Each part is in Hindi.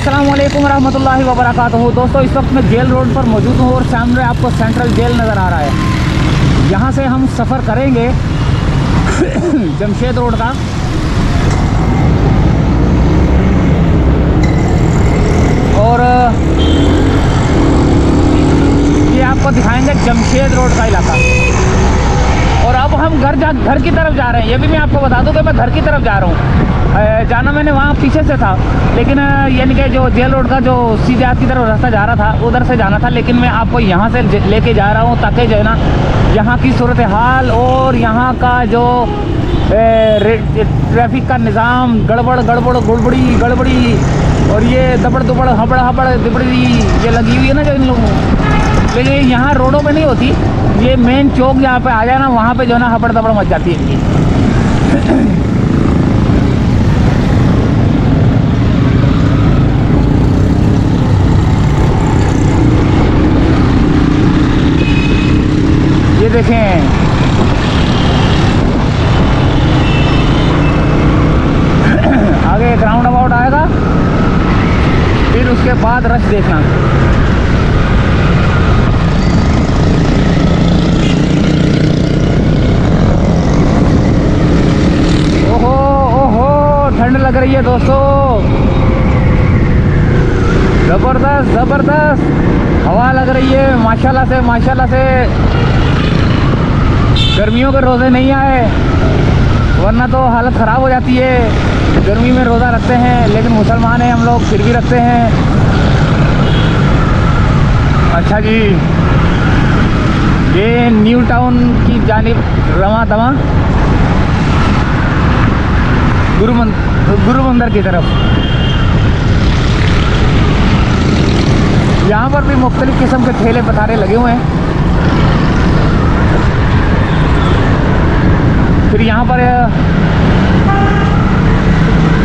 अस्सलाम वालेकुम रहमतुल्लाहि व बरकातहू। दोस्तों, इस वक्त मैं जेल रोड पर मौजूद हूँ और सामने आपको सेंट्रल जेल नज़र आ रहा है। यहाँ से हम सफ़र करेंगे जमशेद रोड का। और ये आपको दिखाएंगे जमशेद रोड का इलाका। और अब हम घर की तरफ जा रहे हैं। ये भी मैं आपको बता दूं कि मैं घर की तरफ जा रहा हूँ। जाना मैंने वहाँ पीछे से था, लेकिन यानी कि जो जेल रोड का जो सीधे की तरफ रास्ता जा रहा था उधर से जाना था, लेकिन मैं आपको यहाँ से लेके जा रहा हूँ ताकि जो है ना यहाँ की सूरत हाल और यहाँ का जो ट्रैफिक का निज़ाम गड़बड़ी और ये दबड़ हबड़ दिबड़ी ये लगी हुई है ना जो इन लोगों, लेकिन यहाँ रोडों पे नहीं होती। ये मेन चौक जहाँ पे आ जाए ना वहाँ पे जो है ना हबड़ दबड़ मच जाती है इनकी। ये देखें, आगे एक राउंड अबाउट आएगा, फिर उसके बाद रश देखना। ओहो ठंड लग रही है दोस्तों, ज़बरदस्त हवा लग रही है माशाल्लाह से। गर्मियों के रोज़े नहीं आए, वरना तो हालत ख़राब हो जाती है। गर्मी में रोज़ा रखते हैं, लेकिन मुसलमान हैं हम लोग, फिर भी रखते हैं। अच्छा जी, ये न्यू टाउन की जानिब रवां दवा गुरु मंदिर की तरफ। यहाँ पर भी मुख्तलिफ़ किस्म के ठेले पथारे लगे हुए हैं। फिर यहाँ पर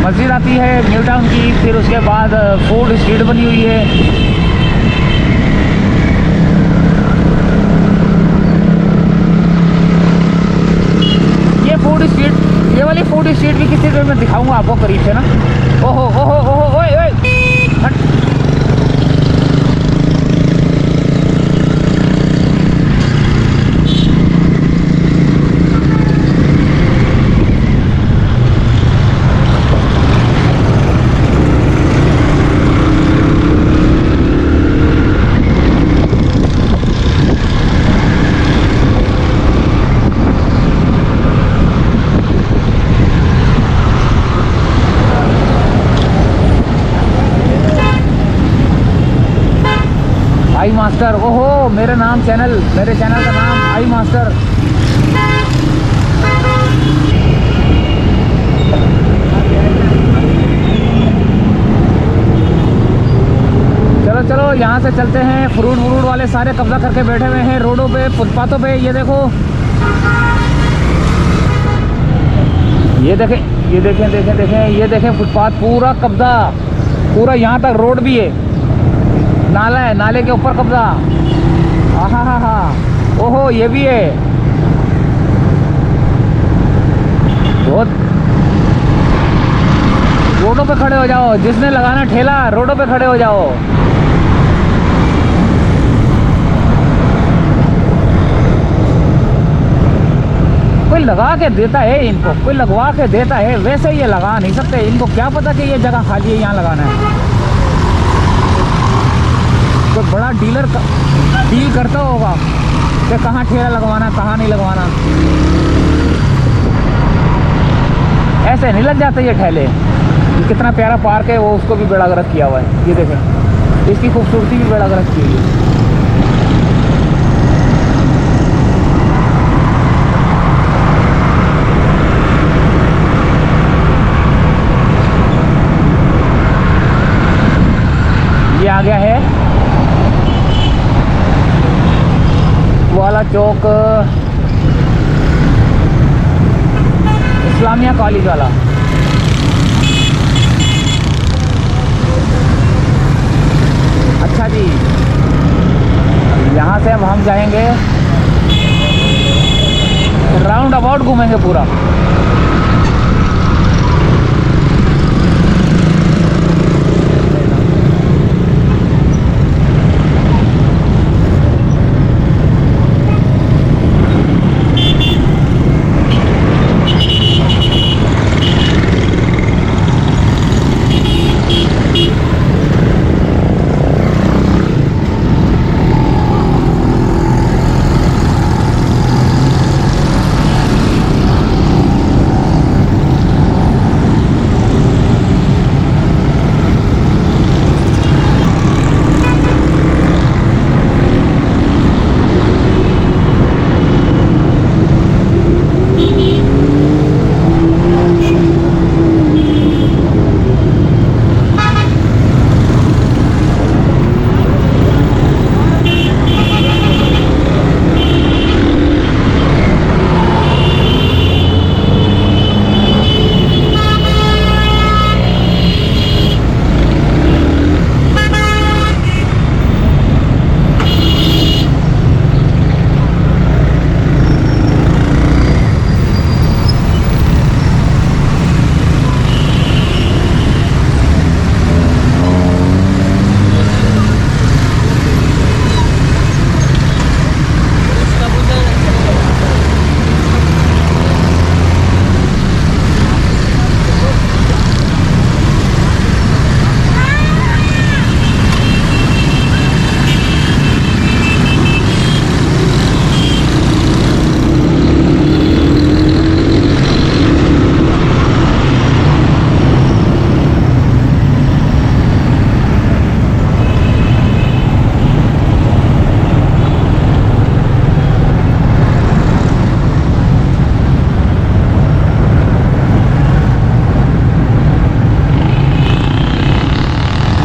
मस्जिद आती है न्यू टाउन की, फिर उसके बाद फूड स्ट्रीट बनी हुई है। ये वाली फूड स्ट्रीट भी किसी दिन मैं दिखाऊंगा आपको करीब से ना। ओहो ओए आई मास्टर। ओहो, मेरे चैनल का नाम आई मास्टर। चलो यहाँ से चलते हैं। फ्रूट वाले सारे कब्जा करके बैठे हुए हैं रोडों पे, फुटपाथों पे। ये देखो, ये देखें फुटपाथ पूरा कब्जा, पूरा यहाँ तक रोड भी है, नाला है, नाले के ऊपर कब्जा। हा ओहो, ये भी है बहुत। रोडों पे खड़े हो जाओ, जिसने लगाना ठेला रोडों पे खड़े हो जाओ। कोई लगा के देता है इनको, कोई लगवा के देता है, वैसे ये लगा नहीं सकते। इनको क्या पता कि ये जगह खाली है, यहाँ लगाना है। कोई बड़ा डील करता होगा कि कहाँ ठेला लगवाना, कहाँ नहीं लगवाना। ऐसे नहीं लग जाते ये ठेले। कितना प्यारा पार्क है, वो उसको भी बेड़ा गर्क किया हुआ है। ये देखें, इसकी खूबसूरती भी बेड़ा गर्क की हुई है। ये आ गया है वाला चौक, इस्लामिया कॉलेज वाला। अच्छा जी, यहाँ से अब हम जाएंगे, राउंड अबाउट घूमेंगे पूरा।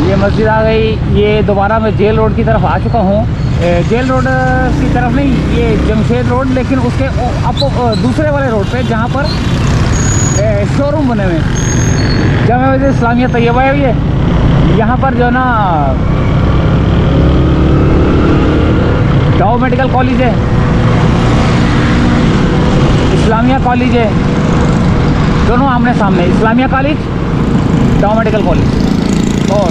ये मस्जिद आ गई। ये दोबारा मैं जेल रोड की तरफ आ चुका हूँ। जेल रोड की तरफ नहीं, ये जमशेद रोड, लेकिन उसके दूसरे वाले रोड पे जहाँ पर शोरूम बने हुए हैं। जामा मस्जिद इस्लामिया तैयबा है ये, यहाँ पर जो है ना डाउ मेडिकल कॉलेज है, इस्लामिया कॉलेज है, दोनों आमने सामने। इस्लामिया कॉलेज, डाउ मेडिकल कॉलेज और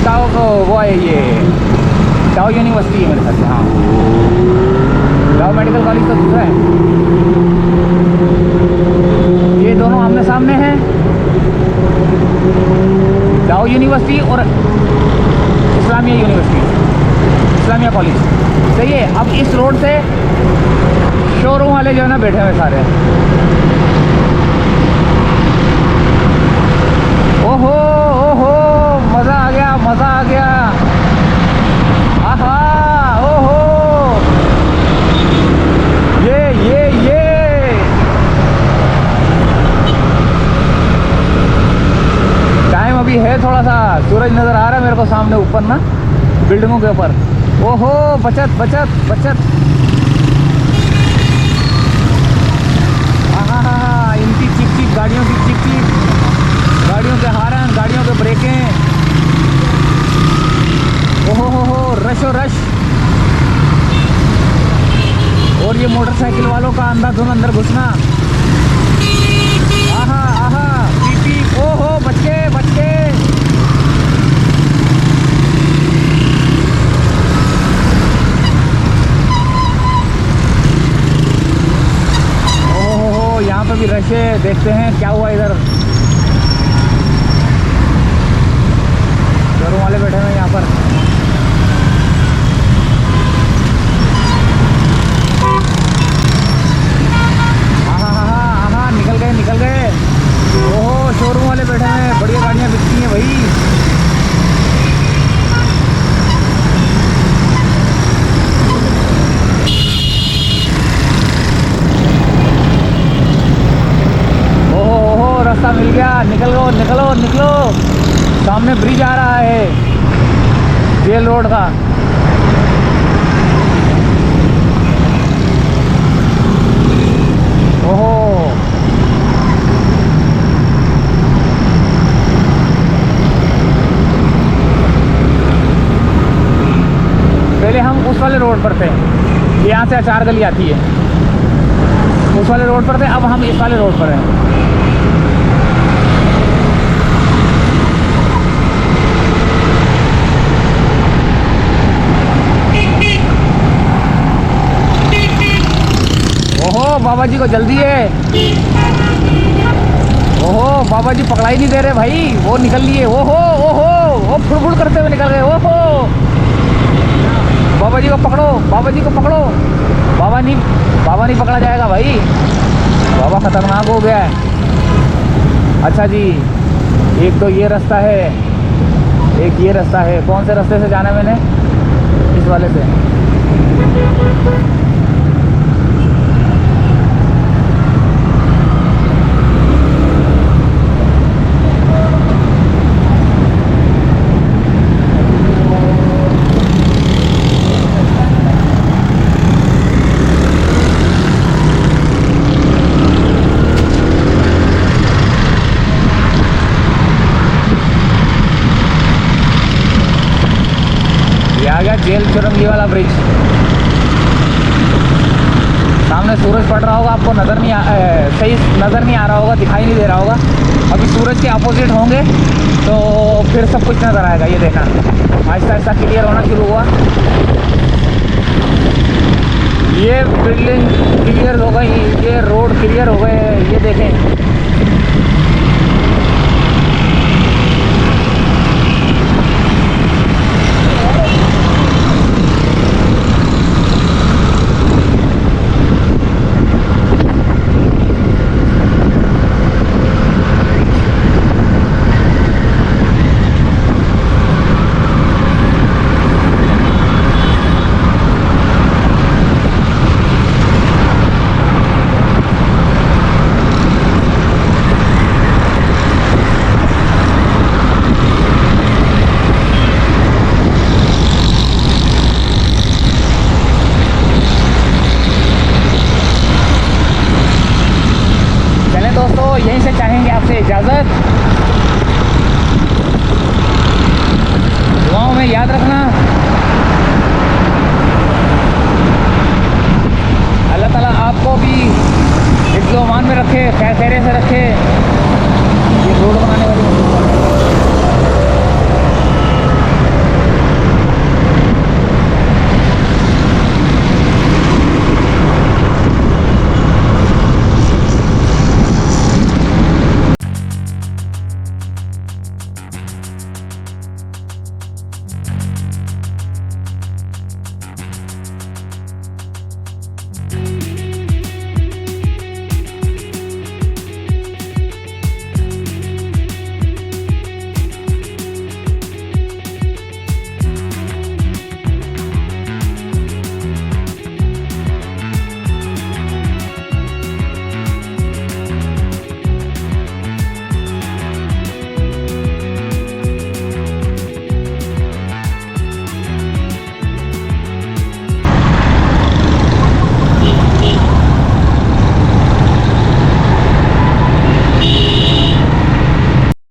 डाउ वो है ये डाउ यूनिवर्सिटी है मेरे ख्याल से। हाँ, डाउ मेडिकल कॉलेज तो दूसरा है। ये दोनों आमने सामने हैं, डाउ यूनिवर्सिटी और इस्लामिया यूनिवर्सिटी, इस्लामिया कॉलेज। सही है। अब इस रोड से शोरूम वाले जो है ना बैठे हुए सारे। ओहो ओहो, मज़ा आ गया, मज़ा आ गया। आहा, ओहो, ये टाइम अभी है थोड़ा सा। सूरज नज़र आ रहा है मेरे को सामने ऊपर ना, बिल्डिंगों के ऊपर। ओहो, बचत बचत बचत। हाँ, इनकी चिक चिक, गाड़ियों की चिक चिक, गाड़ियों के हारन, गाड़ियों के ब्रेकें। ओहो हो, रश और रश। और ये मोटरसाइकिल वालों का अंधाधुंध अंदर घुसना। आहा आहा, पीपी, ओहो, बच के बच के। ओहो, यहाँ पे भी रश है। देखते हैं क्या हुआ इधर। शोरूम वाले बैठे हैं यहाँ पर। हाँ, निकल गए। ओहो, शोरूम वाले बैठे हैं, बढ़िया गाड़ियाँ बिकती हैं भाई। ओहो, रास्ता मिल गया। निकलो निकलो निकलो, सामने ब्रिज आ रहा है जेल रोड का। ओहो, पहले हम उस वाले रोड पर थे, यहाँ से अचार गली आती है, उस वाले रोड पर थे। अब हम इस वाले रोड पर हैं। ओहो, बाबा जी को जल्दी है। ओहो, बाबा जी पकड़ा ही नहीं दे रहे भाई, वो निकल लिए। ओहो ओहो, वो फुड़ करते हुए निकल गए। ओहो, बाबा जी को पकड़ो, बाबा जी को पकड़ो। बाबा नहीं पकड़ा जाएगा भाई, बाबा खतरनाक हो गया है। अच्छा जी, एक तो ये रास्ता है, एक ये रास्ता है। कौन से रास्ते से जाना है मैंने? इस वाले से। जेल चुरंगी वाला ब्रिज। सामने सूरज पड़ रहा होगा, आपको नज़र नहीं सही नज़र नहीं आ रहा होगा, दिखाई नहीं दे रहा होगा। अभी सूरज के अपोजिट होंगे तो फिर सब कुछ नज़र आएगा। ये देखना, आहिस्ता आहिस्ता क्लियर होना शुरू हुआ। ये बिल्डिंग क्लियर हो गई, ये रोड क्लियर हो गए। ये देखें,